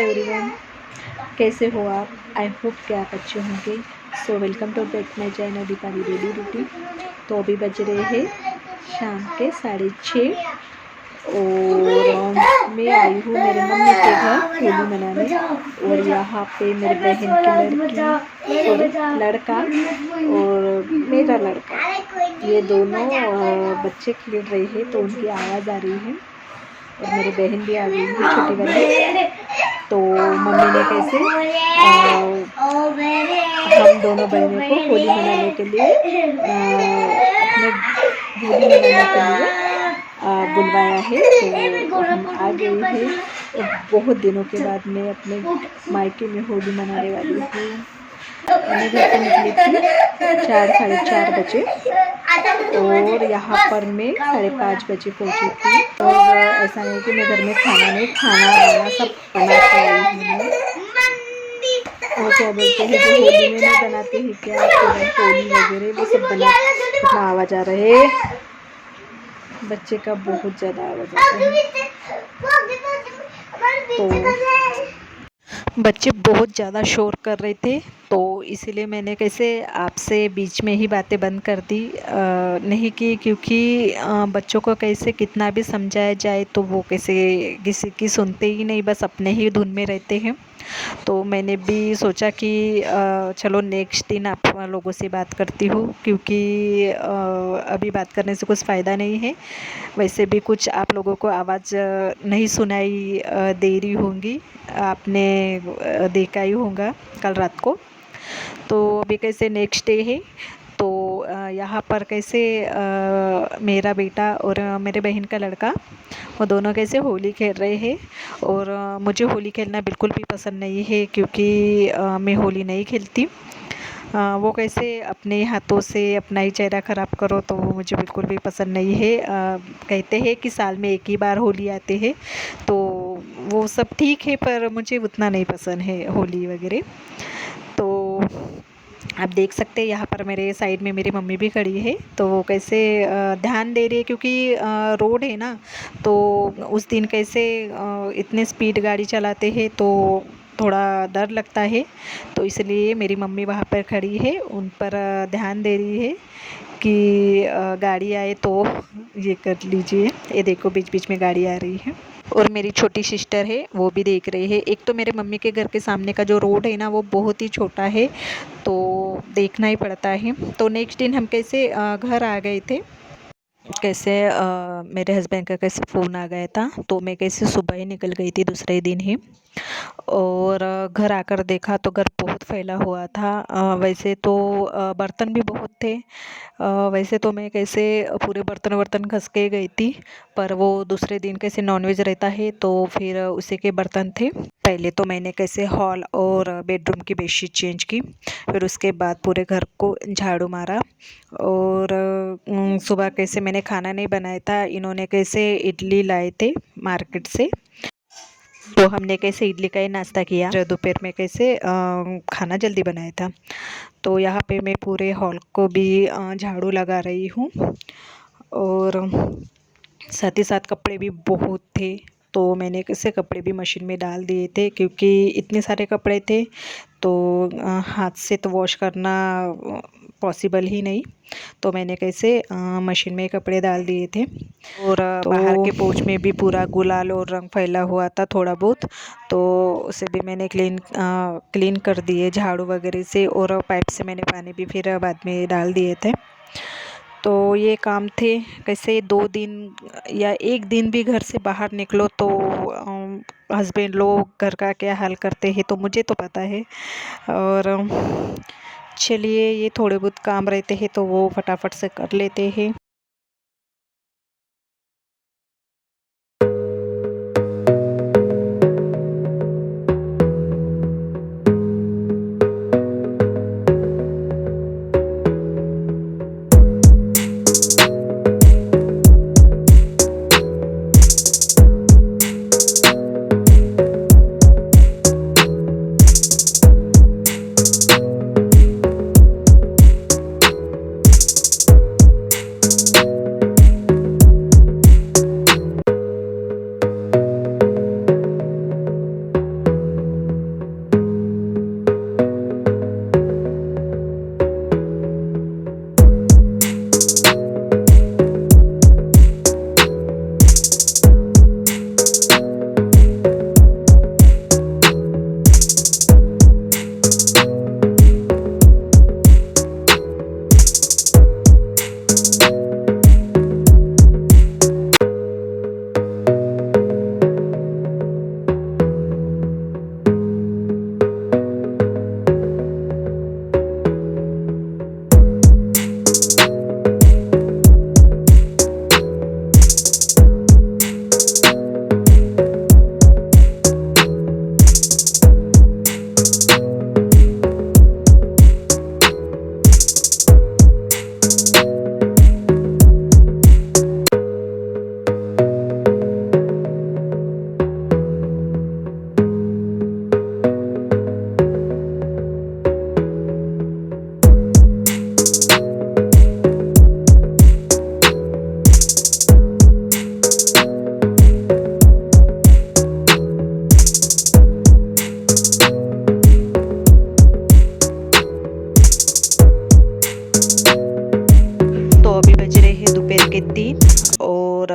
Everyone, कैसे हो आप? आई होप कि आप अच्छे होंगे। So welcome to back my channel Deepali daily routine. तो अभी बज रहे हैं शाम के 6:30 और मैं आई हूँ मेरे मम्मी के घर होली मनाने। और यहाँ पे मेरे बहन की लड़की, लड़का और मेरा लड़का, ये दोनों बच्चे खेल रहे हैं तो उनकी आवाज़ आ रही है। और मेरी बहन भी आ गई है छोटी वाली। तो मम्मी ने कैसे हम दोनों बहनों को होली मनाने के लिए अपने होली मनाने के लिए बुलवाया है। तो हम आ गए हैं और बहुत दिनों के बाद मैं अपने मायके में होली मनाने वाली हूँ। मैं घर से निकली थी 4-4:30 बजे और यहाँ पर मैं 5:30 बजे पहुँची थी। और ऐसा नहीं कि मैं घर में खाना वाना सब बना के आई हूँ। और क्या बोलते हैं जो होली में नहीं बनाते हैं क्या होली वगैरह वो सब बना। कितना आवाज़ आ रहा है, बच्चे का बहुत ज़्यादा आवाज़ आ रहा है। तो बच्चे बहुत ज़्यादा शोर कर रहे थे तो इसीलिए मैंने कैसे आपसे बीच में ही बातें बंद कर दी। नहीं की क्योंकि बच्चों को कैसे कितना भी समझाया जाए तो वो कैसे किसी की सुनते ही नहीं, बस अपने ही धुन में रहते हैं। तो मैंने भी सोचा कि चलो नेक्स्ट दिन आप लोगों से बात करती हूँ क्योंकि अभी बात करने से कुछ फ़ायदा नहीं है। वैसे भी कुछ आप लोगों को आवाज़ नहीं सुनाई दे रही होंगी, आपने देखा ही होगा कल रात को। तो अभी कैसे नेक्स्ट डे है तो यहाँ पर कैसे मेरा बेटा और मेरे बहन का लड़का वो दोनों कैसे होली खेल रहे हैं। और मुझे होली खेलना बिल्कुल भी पसंद नहीं है क्योंकि मैं होली नहीं खेलती। वो कैसे अपने हाथों से अपना ही चेहरा ख़राब करो तो मुझे बिल्कुल भी पसंद नहीं है। कहते हैं कि साल में एक ही बार होली आते हैं तो वो सब ठीक है, पर मुझे उतना नहीं पसंद है होली वगैरह। तो आप देख सकते हैं यहाँ पर मेरे साइड में मेरी मम्मी भी खड़ी है तो वो कैसे ध्यान दे रही है क्योंकि रोड है ना। तो उस दिन कैसे इतने स्पीड गाड़ी चलाते हैं तो थोड़ा डर लगता है। तो इसलिए मेरी मम्मी वहाँ पर खड़ी है, उन पर ध्यान दे रही है कि गाड़ी आए तो ये कर लीजिए। ये देखो बीच बीच में गाड़ी आ रही है। और मेरी छोटी सिस्टर है वो भी देख रही है। एक तो मेरे मम्मी के घर के सामने का जो रोड है ना वो बहुत ही छोटा है तो देखना ही पड़ता है। तो नेक्स्ट दिन हम कैसे घर आ गए थे। कैसे मेरे हस्बैंड का कैसे फ़ोन आ गया था तो मैं कैसे सुबह ही निकल गई थी दूसरे दिन ही। और घर आकर देखा तो घर बहुत फैला हुआ था। वैसे तो बर्तन भी बहुत थे। वैसे तो मैं कैसे पूरे बर्तन वर्तन घस के गई थी, पर वो दूसरे दिन कैसे नॉनवेज रहता है तो फिर उसी के बर्तन थे। पहले तो मैंने कैसे हॉल और बेडरूम की बेडशीट चेंज की, फिर उसके बाद पूरे घर को झाड़ू मारा। और सुबह कैसे मैंने खाना नहीं बनाया था, इन्होंने कैसे इडली लाए थे मार्केट से तो हमने कैसे इडली का ही नाश्ता किया। दोपहर में कैसे खाना जल्दी बनाया था। तो यहाँ पे मैं पूरे हॉल को भी झाड़ू लगा रही हूँ। और साथ ही साथ कपड़े भी बहुत थे तो मैंने कैसे कपड़े भी मशीन में डाल दिए थे क्योंकि इतने सारे कपड़े थे तो हाथ से तो वॉश करना पॉसिबल ही नहीं। तो मैंने कैसे मशीन में कपड़े डाल दिए थे। और बाहर के पोर्च में भी पूरा गुलाल और रंग फैला हुआ था थोड़ा बहुत, तो उसे भी मैंने क्लीन कर दिए झाड़ू वगैरह से। और पाइप से मैंने पानी भी फिर बाद में डाल दिए थे। तो ये काम थे। कैसे 2 दिन या 1 दिन भी घर से बाहर निकलो तो हस्बैंड लोग घर का क्या हाल करते हैं तो मुझे तो पता है। और चलिए ये थोड़े बहुत काम रहते हैं तो वो फटाफट से कर लेते हैं।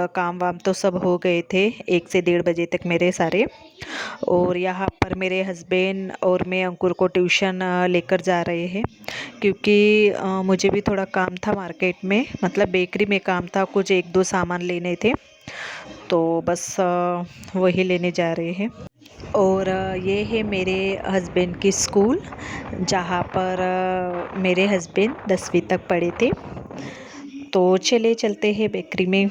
काम वाम तो सब हो गए थे 1 से 1:30 बजे तक मेरे सारे। और यहाँ पर मेरे हस्बैंड और मैं अंकुर को ट्यूशन लेकर जा रहे हैं, क्योंकि मुझे भी थोड़ा काम था मार्केट में, मतलब बेकरी में काम था, कुछ 1-2 सामान लेने थे, तो बस वही लेने जा रहे हैं। और ये है मेरे हस्बैंड की स्कूल, जहाँ पर मेरे हस्बैंड 10वीं तक पढ़े थे। तो चले चलते हैं बेकरी में।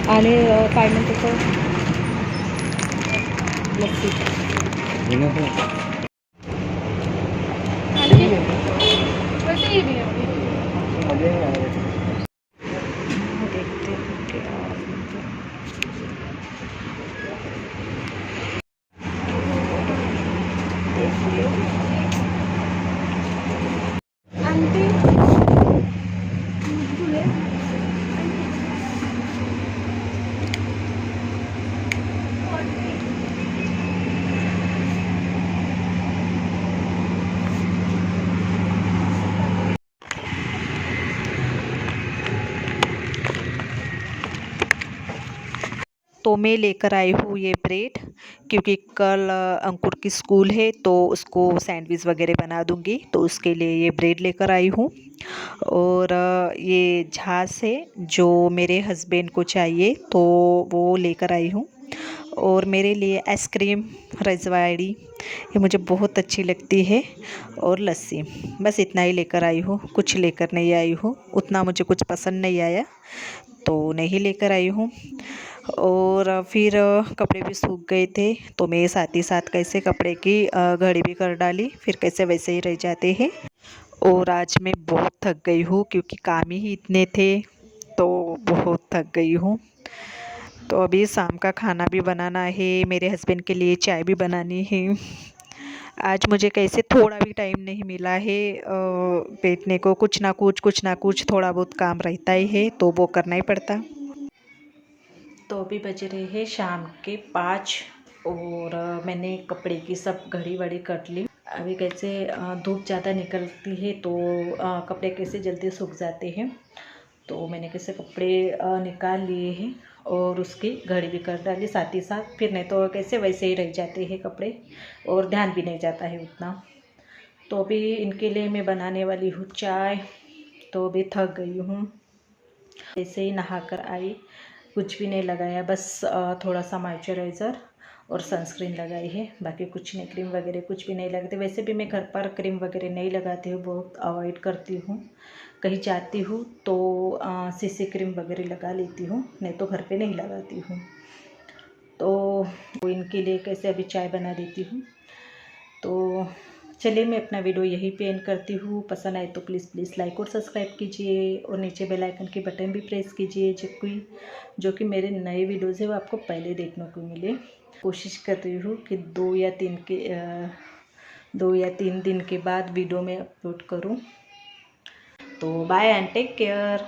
आणि काय म्हणते तो लस्सी देखते हैं क्या तो मैं लेकर आई हूँ ये ब्रेड, क्योंकि कल अंकुर की स्कूल है तो उसको सैंडविच वगैरह बना दूंगी, तो उसके लिए ये ब्रेड लेकर आई हूँ। और ये झास है जो मेरे हस्बैंड को चाहिए, तो वो लेकर आई हूँ। और मेरे लिए आइसक्रीम रजवाड़ी, ये मुझे बहुत अच्छी लगती है, और लस्सी, बस इतना ही लेकर आई हूँ, कुछ लेकर नहीं आई हूँ, उतना मुझे कुछ पसंद नहीं आया तो नहीं लेकर आई हूँ। और फिर कपड़े भी सूख गए थे, तो मैं साथ ही साथ कैसे कपड़े की घड़ी भी कर डाली, फिर कैसे वैसे ही रह जाते हैं। और आज मैं बहुत थक गई हूँ, क्योंकि काम ही इतने थे, तो बहुत थक गई हूँ। तो अभी शाम का खाना भी बनाना है, मेरे हस्बैंड के लिए चाय भी बनानी है। आज मुझे कैसे थोड़ा भी टाइम नहीं मिला है बैठने को, कुछ ना कुछ थोड़ा बहुत काम रहता ही है, तो वो करना ही पड़ता। तो अभी बज रहे हैं शाम के 5, और मैंने कपड़े की सब घड़ी वड़ी कट ली। अभी कैसे धूप ज़्यादा निकलती है, तो कपड़े कैसे जल्दी सूख जाते हैं, तो मैंने कैसे कपड़े निकाल लिए हैं, और उसकी घड़ी भी कर डाली साथ ही साथ, फिर नहीं तो कैसे वैसे ही रह जाते हैं कपड़े, और ध्यान भी नहीं जाता है उतना। तो अभी इनके लिए मैं बनाने वाली हूँ चाय। तो अभी थक गई हूँ, ऐसे ही नहा कर आई, कुछ भी नहीं लगाया, बस थोड़ा सा मॉइस्चराइज़र और सनस्क्रीन लगाई है, बाकी कुछ नहीं, क्रीम वगैरह कुछ भी नहीं लगाते। वैसे भी मैं घर पर क्रीम वगैरह नहीं लगाती हूँ, बहुत अवॉइड करती हूँ। कहीं जाती हूँ तो सीसी क्रीम वगैरह लगा लेती हूँ, नहीं तो घर पे नहीं लगाती हूँ। तो इनके लिए कैसे अभी चाय बना देती हूँ। तो चलिए मैं अपना वीडियो यहीं पे एंड करती हूँ। पसंद आए तो प्लीज़ लाइक और सब्सक्राइब कीजिए, और नीचे बेल आइकन की बटन भी प्रेस कीजिए, जो कि मेरे नए वीडियोज़ है वो आपको पहले देखने को मिले। कोशिश कर रही हूँ कि 2 या 3 दिन के बाद वीडियो में अपलोड करूँ। तो बाय एंड टेक केयर।